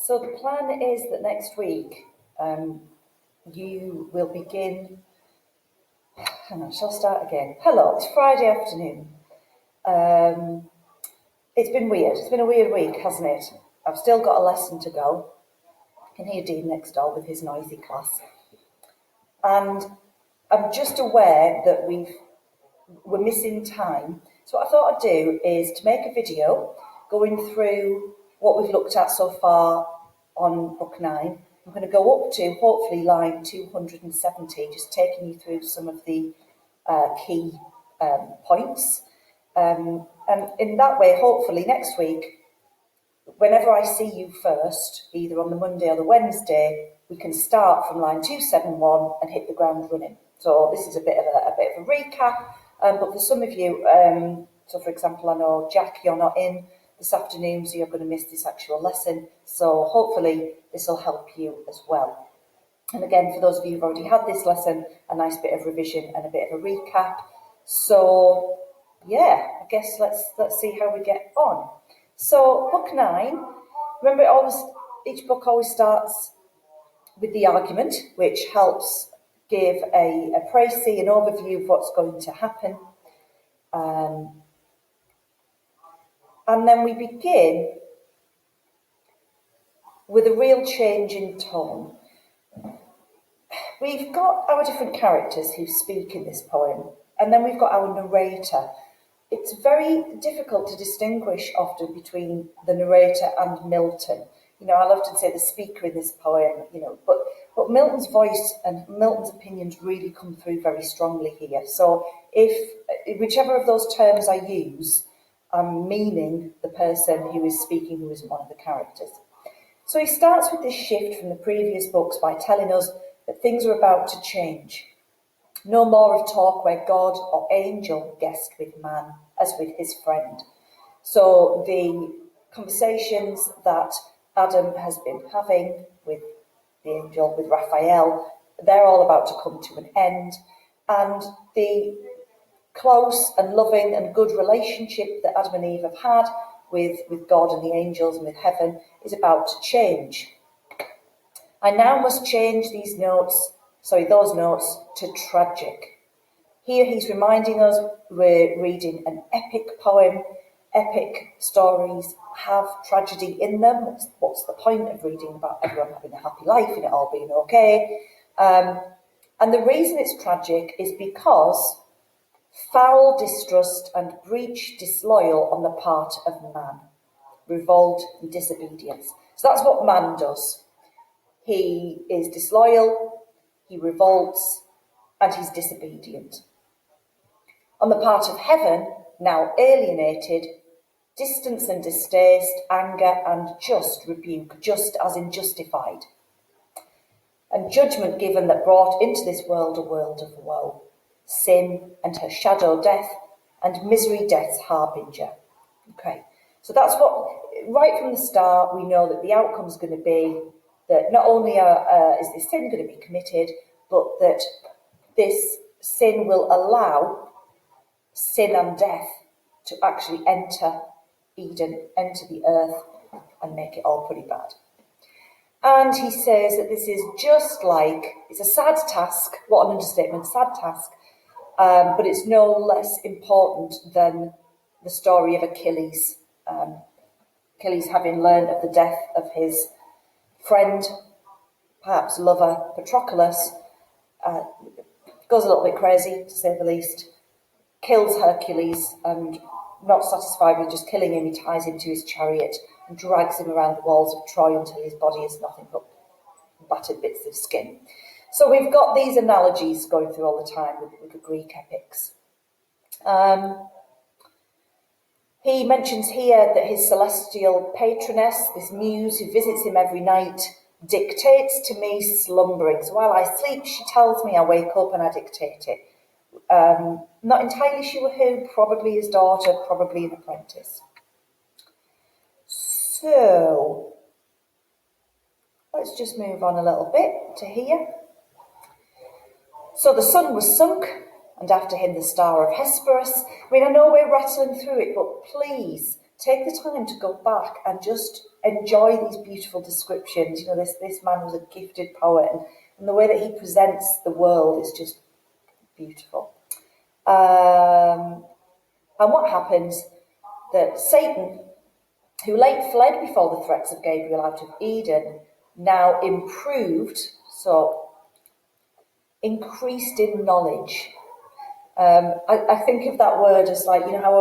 So the plan is that next week you will begin. Hang on, shall I start again? Hello, it's Friday afternoon. It's been weird. It's been a weird week, hasn't it? I've still got a lesson to go. I can hear Dean next door with his noisy class. And I'm just aware that we're missing time. So what I thought I'd do is to make a video going through what we've looked at so far on book 9. I'm going to go up to hopefully line 270, just taking you through some of the key points. And in that way, hopefully next week, whenever I see you first, either on the Monday or the Wednesday, we can start from line 271 and hit the ground running. So this is a bit of a recap, but for some of you, so for example, I know Jack, you're not in this afternoon, so you're going to miss this actual lesson. So hopefully this will help you as well. And again, for those of you who've already had this lesson, a nice bit of revision and a bit of a recap. So yeah, I guess let's see how we get on. So book 9, remember each book always starts with the argument, which helps give a précis, an overview of what's going to happen. And then we begin with a real change in tone. We've got our different characters who speak in this poem, and then we've got our narrator. It's very difficult to distinguish often between the narrator and Milton. You know, I'll often say the speaker in this poem, you know, but Milton's voice and Milton's opinions really come through very strongly here. So whichever of those terms I use, I'm meaning the person who is speaking, who isn't one of the characters. So he starts with this shift from the previous books by telling us that things are about to change. No more of talk where God or angel guessed with man, as with his friend. So the conversations that Adam has been having with the angel, with Raphael, they're all about to come to an end. And the close and loving and good relationship that Adam and Eve have had with God and the angels and with heaven is about to change. I now must change those notes to tragic. Here he's reminding us we're reading an epic poem. Epic stories have tragedy in them. What's the point of reading about everyone having a happy life and it all being okay? And the reason it's tragic is because foul distrust and breach disloyal on the part of man, revolt and disobedience. So that's what man does. He is disloyal, he revolts, and he's disobedient. On the part of heaven, now alienated, distance and distaste, anger and just rebuke, just as in justified. And judgment given that brought into this world a world of woe. Sin and her shadow death, and misery death's harbinger. Okay, so that's what, right from the start, we know that the outcome is going to be that not only is this sin going to be committed, but that this sin will allow sin and death to actually enter Eden, enter the earth, and make it all pretty bad. And he says that this is just like, it's a sad task, what an understatement, sad task, but it's no less important than the story of Achilles. Achilles having learned of the death of his friend, perhaps lover, Patroclus, goes a little bit crazy, to say the least, kills Hercules, and not satisfied with just killing him, he ties him to his chariot and drags him around the walls of Troy until his body is nothing but battered bits of skin. So we've got these analogies going through all the time with the Greek epics. He mentions here that his celestial patroness, this muse who visits him every night, dictates to me slumbering. So while I sleep, she tells me, I wake up and I dictate it. Not entirely sure who, probably his daughter, probably an apprentice. So, let's just move on a little bit to here. So the sun was sunk, and after him the star of Hesperus. I mean, I know we're rattling through it, but please take the time to go back and just enjoy these beautiful descriptions. You know, this man was a gifted poet, and the way that he presents the world is just beautiful. And what happens? That Satan, who late fled before the threats of Gabriel out of Eden, now improved, so increased in knowledge. I think of that word as like, you know, how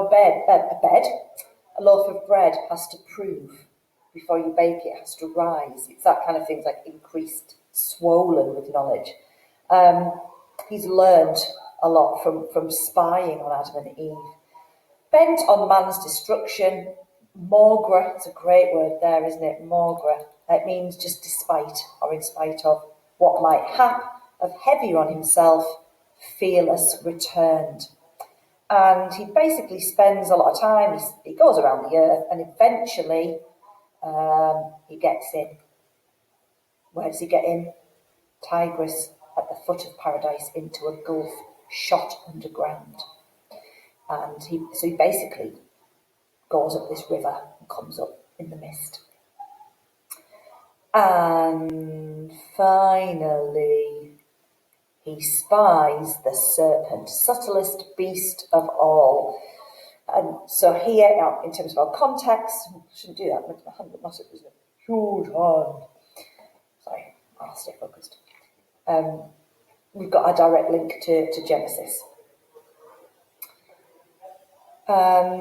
a loaf of bread has to prove before you bake it, has to rise. It's that kind of thing, like increased, swollen with knowledge. He's learned a lot from spying on Adam and Eve. Bent on man's destruction, maugre, it's a great word there, isn't it? Maugre. It means just despite or in spite of what might hap, of heavier on himself, fearless returned. And he basically spends a lot of time, he goes around the earth, and eventually he gets in. Where does he get in? Tigris, at the foot of paradise, into a gulf shot underground. And he basically goes up this river and comes up in the mist. And finally, he spies the serpent, subtlest beast of all. And so here, in terms of our context, I shouldn't do that, my hand was a huge hand. Sorry, I'll stay focused. We've got a direct link to Genesis.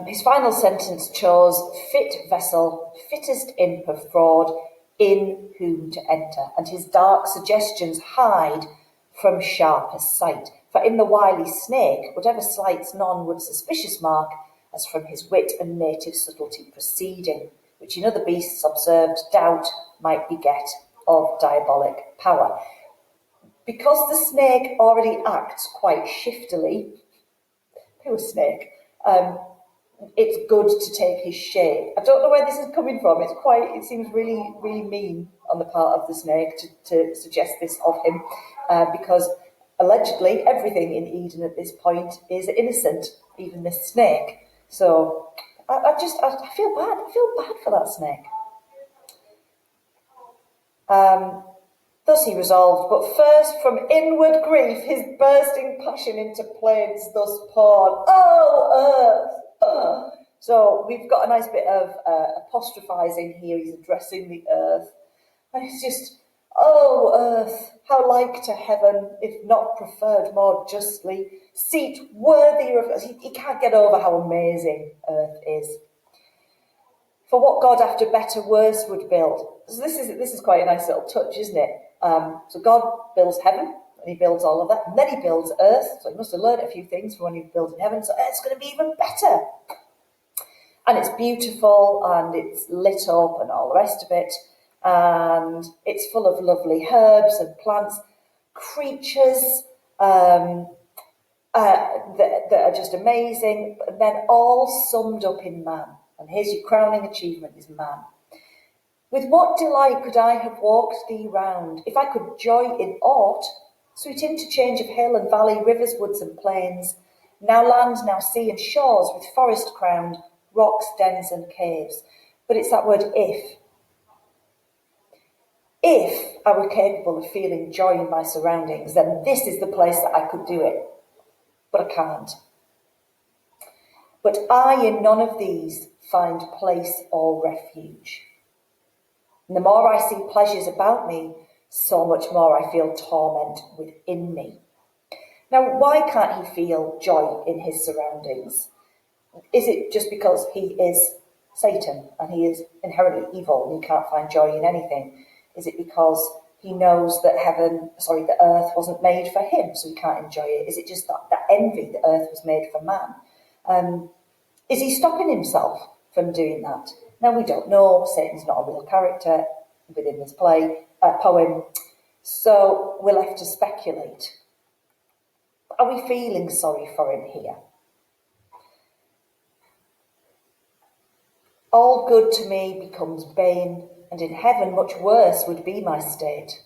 His final sentence chose fit vessel, fittest imp of fraud, in whom to enter, and his dark suggestions hide from sharpest sight. For in the wily snake, whatever slights none would suspicious mark, as from his wit and native subtlety proceeding, which in other beasts observed doubt might beget of diabolic power. Because the snake already acts quite shiftily, poor snake, it's good to take his shape. I don't know where this is coming from. It seems really, really mean on the part of the snake to suggest this of him, because allegedly everything in Eden at this point is innocent, even this snake. So I feel bad. I feel bad for that snake. Thus he resolved, but first from inward grief his bursting passion into plaints thus poured. Oh, earth! So we've got a nice bit of apostrophizing here. He's addressing the earth. And it's just, oh, earth, how like to heaven, if not preferred more justly, seat worthier of us. He can't get over how amazing earth is. For what God after better worse would build. So this is quite a nice little touch, isn't it? So God builds heaven, and he builds all of that, and then he builds earth. So he must have learned a few things from when he was building heaven. So earth's going to be even better. And it's beautiful, and it's lit up, and all the rest of it. And it's full of lovely herbs and plants, creatures that are just amazing, but then all summed up in man. And here's your crowning achievement, is man. With what delight could I have walked thee round, if I could joy in aught, sweet interchange of hill and valley, rivers, woods and plains, now land, now sea and shores with forest crowned, rocks, dens and caves. But it's that word if. If I were capable of feeling joy in my surroundings, then this is the place that I could do it. But I can't. But I in none of these find place or refuge. And the more I see pleasures about me, so much more I feel torment within me. Now, why can't he feel joy in his surroundings? Is it just because he is Satan and he is inherently evil and he can't find joy in anything? Is it because he knows that the earth wasn't made for him, so he can't enjoy it? Is it just that envy that earth was made for man? Is he stopping himself from doing that? Now, we don't know. Satan's not a real character within this poem, so we're left to speculate. Are we feeling sorry for him here? All good to me becomes bane, and in heaven much worse would be my state.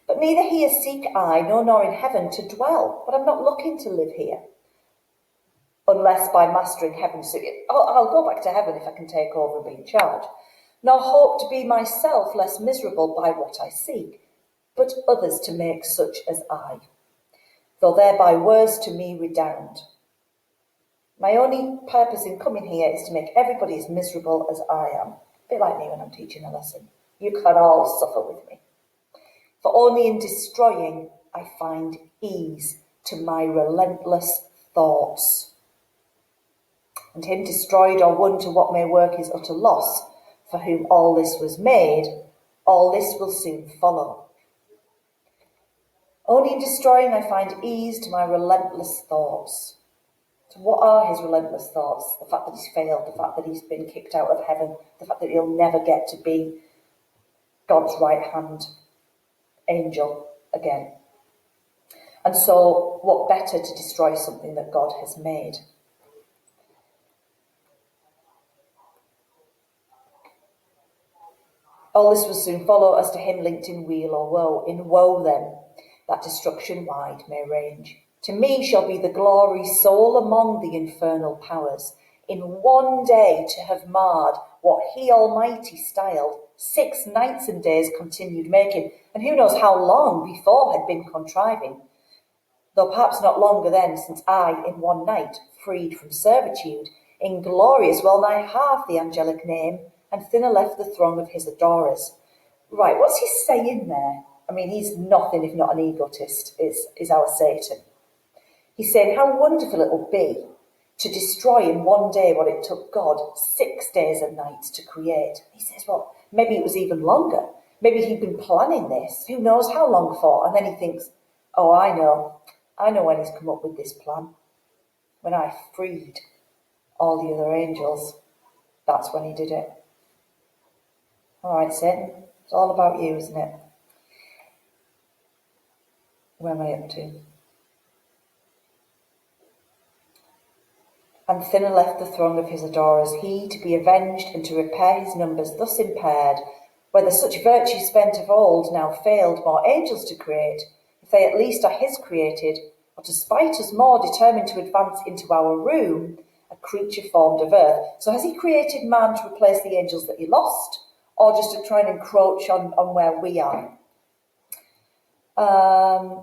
But neither here seek I, nor in heaven to dwell, but I'm not looking to live here. unless by mastering heaven, so I'll go back to heaven if I can take over and be in charge, nor hope to be myself less miserable by what I seek, but others to make such as I, though thereby words to me redound. My only purpose in coming here is to make everybody as miserable as I am, a bit like me when I'm teaching a lesson. You can all suffer with me. For only in destroying I find ease to my relentless thoughts. And him destroyed or won to what may work is utter loss, for whom all this was made, all this will soon follow. Only in destroying I find ease to my relentless thoughts. So what are his relentless thoughts? The fact that he's failed, the fact that he's been kicked out of heaven, the fact that he'll never get to be God's right hand angel again. And so what better to destroy something that God has made? All this will soon follow as to him linked in weal or woe. In woe then, that destruction wide may range. To me shall be the glory sole among the infernal powers, in one day to have marred what he Almighty styled 6 nights and days continued making, and who knows how long before had been contriving, though perhaps not longer then, since I in one night, freed from servitude, inglorious well nigh half the angelic name, and thinner left the throng of his adorers. Right, what's he saying there? I mean, he's nothing if not an egotist, is our Satan. He's saying how wonderful it will be to destroy in one day what it took God 6 days and nights to create. He says, well, maybe it was even longer. Maybe he'd been planning this. Who knows how long for? And then he thinks, oh, I know when he's come up with this plan. When I freed all the other angels, that's when he did it. All right, Satan, it's all about you, isn't it? Where am I up to? And thinner left the throng of his adorers, he to be avenged and to repair his numbers thus impaired, whether such virtue spent of old now failed more angels to create, if they at least are his created, or to spite us more determined to advance into our room, a creature formed of earth. So has he created man to replace the angels that he lost, or just to try and encroach on where we are?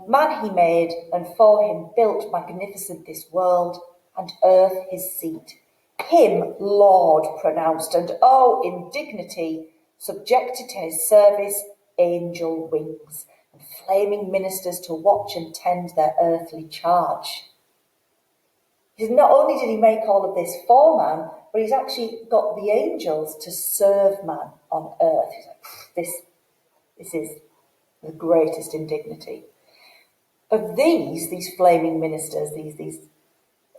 Man he made, and for him built magnificent this world, and earth his seat. Him Lord pronounced, and oh, in dignity, subjected to his service angel wings, and flaming ministers to watch and tend their earthly charge. Not only did he make all of this for man, but he's actually got the angels to serve man on earth. He's like, this is the greatest indignity. Of these flaming ministers, these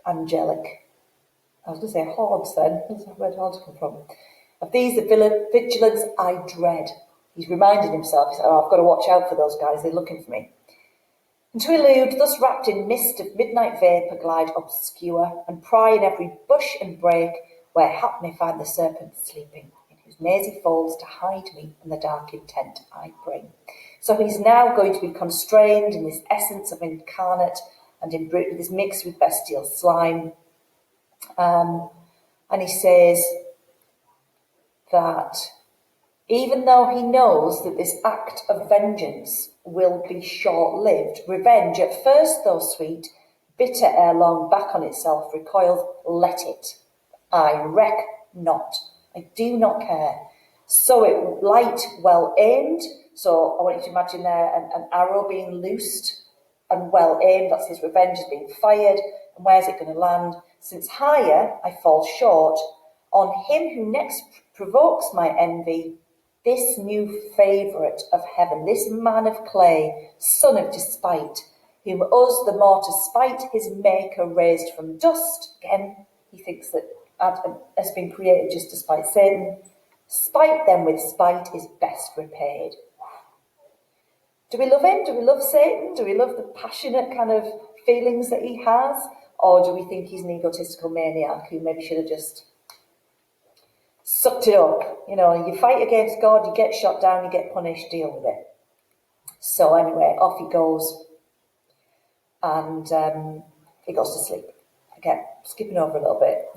angelic, I was going to say hordes then, where did hordes come from? Of these, the vigilance I dread. He's reminded himself, he said, oh, I've got to watch out for those guys, they're looking for me. And to elude, thus wrapped in mist of midnight vapour, glide obscure, and pry in every bush and brake, where hap may find the serpent sleeping, in whose mazy folds to hide me and the dark intent I bring. So he's now going to be constrained in this essence of incarnate and with this mix with bestial slime. And he says that even though he knows that this act of vengeance will be short-lived, revenge, at first though sweet, bitter ere long, back on itself recoils, let it. I reck not. I do not care. So it light, well aimed. So I want you to imagine there an arrow being loosed and well aimed. That's his revenge is being fired. And where's it going to land? Since higher I fall short, on him who next provokes my envy, this new favourite of heaven, this man of clay, son of despite, whom us the more to spite his maker raised from dust. Again, he thinks that Adam has been created just to spite Satan. Spite then with spite is best repaid. Do we love him? Do we love Satan? Do we love the passionate kind of feelings that he has? Or do we think he's an egotistical maniac who maybe should have just sucked it up? You know, you fight against God, you get shot down, you get punished, deal with it. So anyway, off he goes, and he goes to sleep. Again, skipping over a little bit,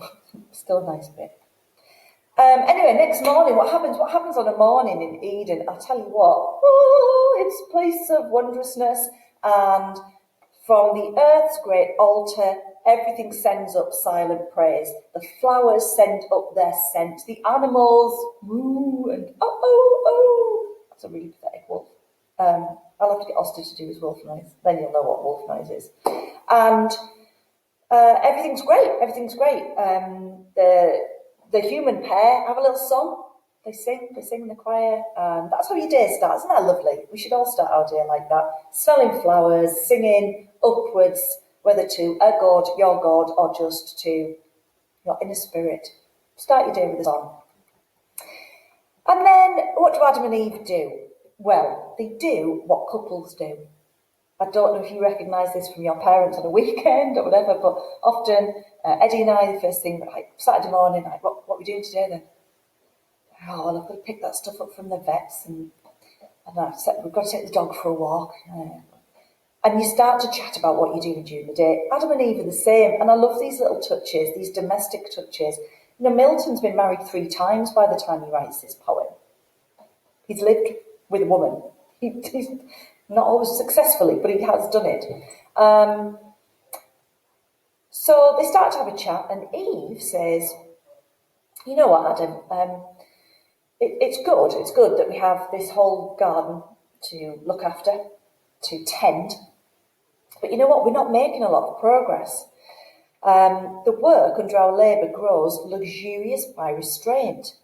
still a nice bit. Anyway, next morning, what happens? What happens on a morning in Eden? I'll tell you what. Oh, it's a place of wondrousness, and from the earth's great altar, everything sends up silent praise. The flowers send up their scent. The animals moo and oh oh oh. That's a really pathetic wolf. I'll have to get Austin to do his wolf noise. Then you'll know what wolf noise is. And everything's great. Everything's great. The human pair have a little song. They sing in the choir. That's how your day starts. Isn't that lovely? We should all start our day like that. Smelling flowers, singing upwards, whether to a God, your God, or just to your inner spirit. Start your day with a song. And then what do Adam and Eve do? Well, they do what couples do. I don't know if you recognise this from your parents on a weekend or whatever, but often Eddie and I, the first thing, like Saturday morning, like, what are we doing today then? Oh, well, I've got to pick that stuff up from the vets, and we've got to take the dog for a walk. And you start to chat about what you're doing during the day. Adam and Eve are the same, and I love these little touches, these domestic touches. You know, Milton's been married 3 times by the time he writes this poem. He's lived with a woman. He's not always successfully, but he has done it. So they start to have a chat, and Eve says, you know what, Adam, it's good that we have this whole garden to look after, to tend, but you know what, we're not making a lot of progress. The work under our labour grows luxurious by restraint.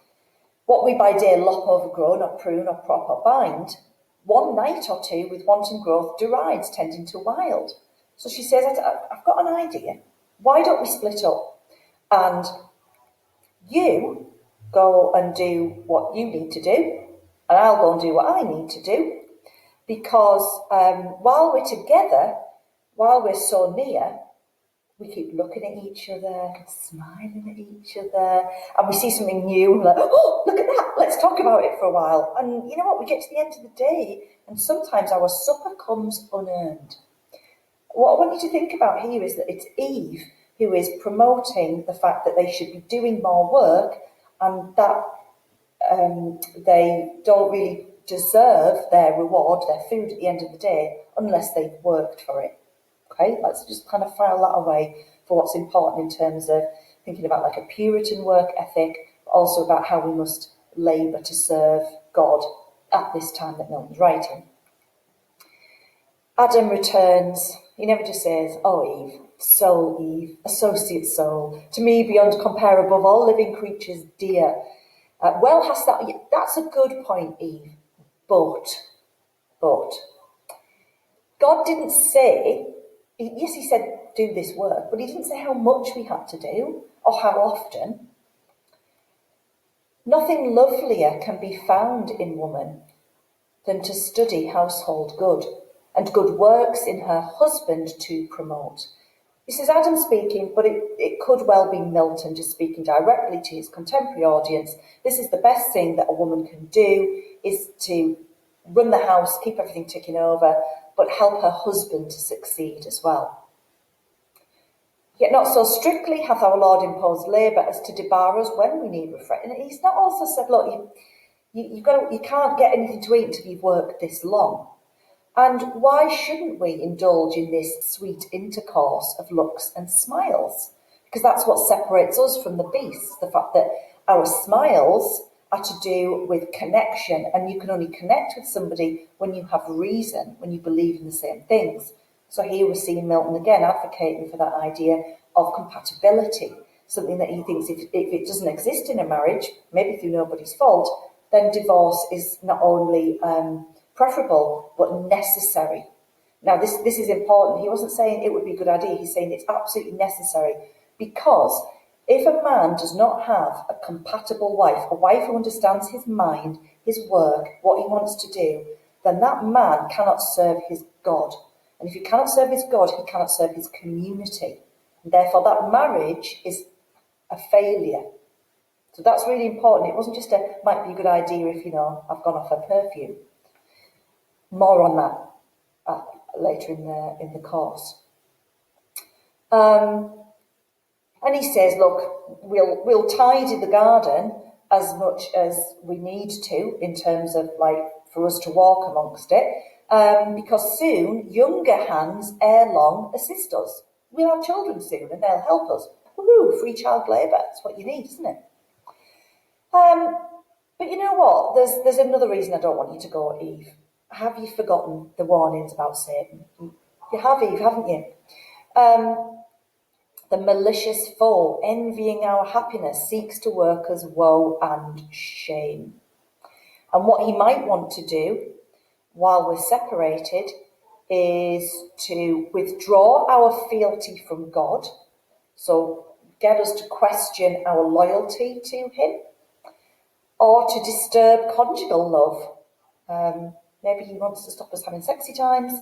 What we by day lop, overgrow, not prune, or prop, or bind, one night or two with wanton growth derides, tending to wild. So she says, I've got an idea. Why don't we split up? And you go and do what you need to do, and I'll go and do what I need to do. Because while we're together, while we're so near, we keep looking at each other, smiling at each other, and we see something new, and we're like, oh, look at that, let's talk about it for a while. And you know what, we get to the end of the day, and sometimes our supper comes unearned. What I want you to think about here is that it's Eve who is promoting the fact that they should be doing more work, and that they don't really deserve their reward, their food at the end of the day, unless they've worked for it. Okay, let's just kind of file that away for what's important in terms of thinking about like a Puritan work ethic, but also about how we must labour to serve God at this time that Milton's writing. Adam returns. He never just says, oh, Eve, soul, Eve, associate soul, to me beyond compare above all living creatures dear. That's a good point, Eve, but God didn't say, yes, he said, do this work, but he didn't say how much we had to do or how often. Nothing lovelier can be found in woman than to study household good and good works in her husband to promote. This is Adam speaking, but it could well be Milton just speaking directly to his contemporary audience. This is the best thing that a woman can do, is to run the house, keep everything ticking over, but help her husband to succeed as well. Yet not so strictly hath our Lord imposed labour as to debar us when we need refreshment. And he's not also said, look, you can't get anything to eat until you've worked this long. And why shouldn't we indulge in this sweet intercourse of looks and smiles? Because that's what separates us from the beasts, the fact that our smiles are to do with connection, and you can only connect with somebody when you have reason, when you believe in the same things. So here we're seeing Milton again advocating for that idea of compatibility, something that he thinks if it doesn't exist in a marriage, maybe through nobody's fault, then divorce is not only preferable, but necessary. Now, this is important. He wasn't saying it would be a good idea. He's saying it's absolutely necessary, because if a man does not have a compatible wife, a wife who understands his mind, his work, what he wants to do, then that man cannot serve his God. And if he cannot serve his God, he cannot serve his community. And therefore, that marriage is a failure. So that's really important. It wasn't just might be a good idea if, I've gone off a perfume. More on that later in the course. And he says, look, we'll tidy the garden as much as we need to in terms of like for us to walk amongst it, because soon younger hands ere long assist us. We'll have children soon and they'll help us. Woohoo, free child labour, that's what you need, isn't it? But you know what? There's another reason I don't want you to go, Eve. Have you forgotten the warnings about Satan? You have, Eve, haven't you? The malicious foe, envying our happiness, seeks to work us woe and shame. And what he might want to do while we're separated is to withdraw our fealty from God, so get us to question our loyalty to him, or to disturb conjugal love. Maybe he wants to stop us having sexy times,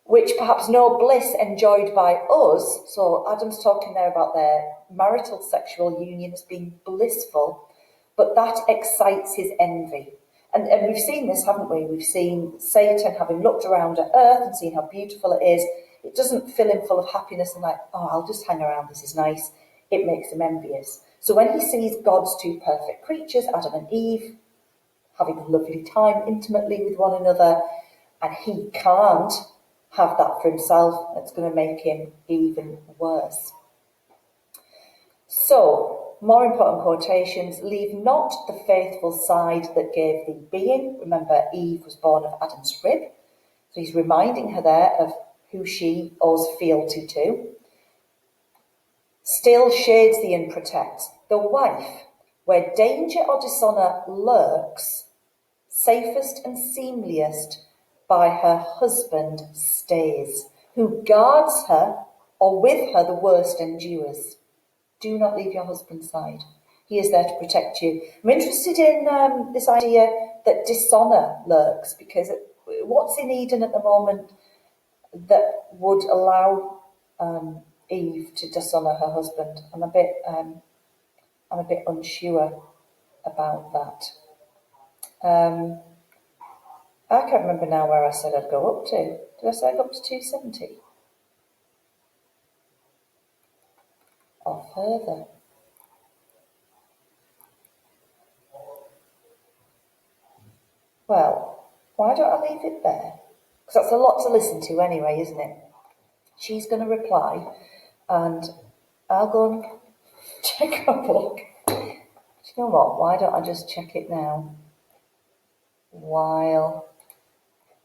which perhaps no bliss enjoyed by us. So Adam's talking there about their marital sexual union as being blissful, but that excites his envy. And we've seen this, haven't we? We've seen Satan, having looked around at earth and seen how beautiful it is, it doesn't fill him full of happiness and like, oh, I'll just hang around, this is nice. It makes him envious. So when he sees God's two perfect creatures, Adam and Eve, having a lovely time intimately with one another, and he can't have that for himself, it's going to make him even worse. So, more important quotations, leave not the faithful side that gave thee being. Remember, Eve was born of Adam's rib. So he's reminding her there of who she owes fealty to. Still shades thee and protects. The wife, where danger or dishonour lurks, safest and seemliest by her husband stays, who guards her, or with her the worst endures. Do not leave your husband's side. He is there to protect you. I'm interested in this idea that dishonour lurks, because what's in Eden at the moment that would allow Eve to dishonour her husband? I'm a bit unsure about that. I can't remember now where I said I'd go up to. Did I say I'd go up to 270? Or further? Well, why don't I leave it there? Because that's a lot to listen to anyway, isn't it? She's going to reply, and I'll go and check her book. Do you know what? Why don't I just check it now? While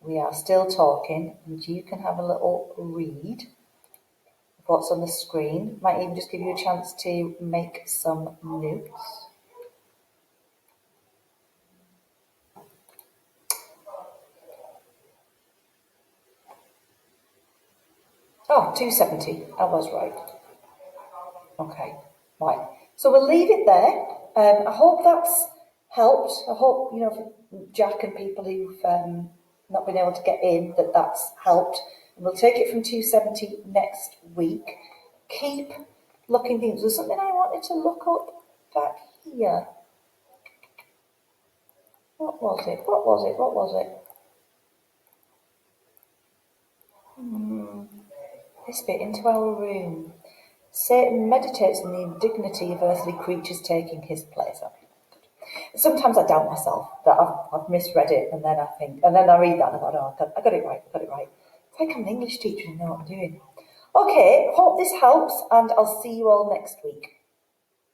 we are still talking, and you can have a little read of what's on the screen. Might even just give you a chance to make some notes. Oh, 270. I was right. Okay, right. So we'll leave it there. I hope that's helped. I hope, for Jack and people who've not been able to get in, that's helped. And we'll take it from 270 next week. Keep looking things. There's something I wanted to look up back here. What was it? This bit, into our room. Satan meditates on the indignity of earthly creatures taking his place. Sometimes I doubt myself that I've misread it, and then I read that and I thought, oh, I got it right. It's like I'm an English teacher and know what I'm doing. Okay, hope this helps, and I'll see you all next week.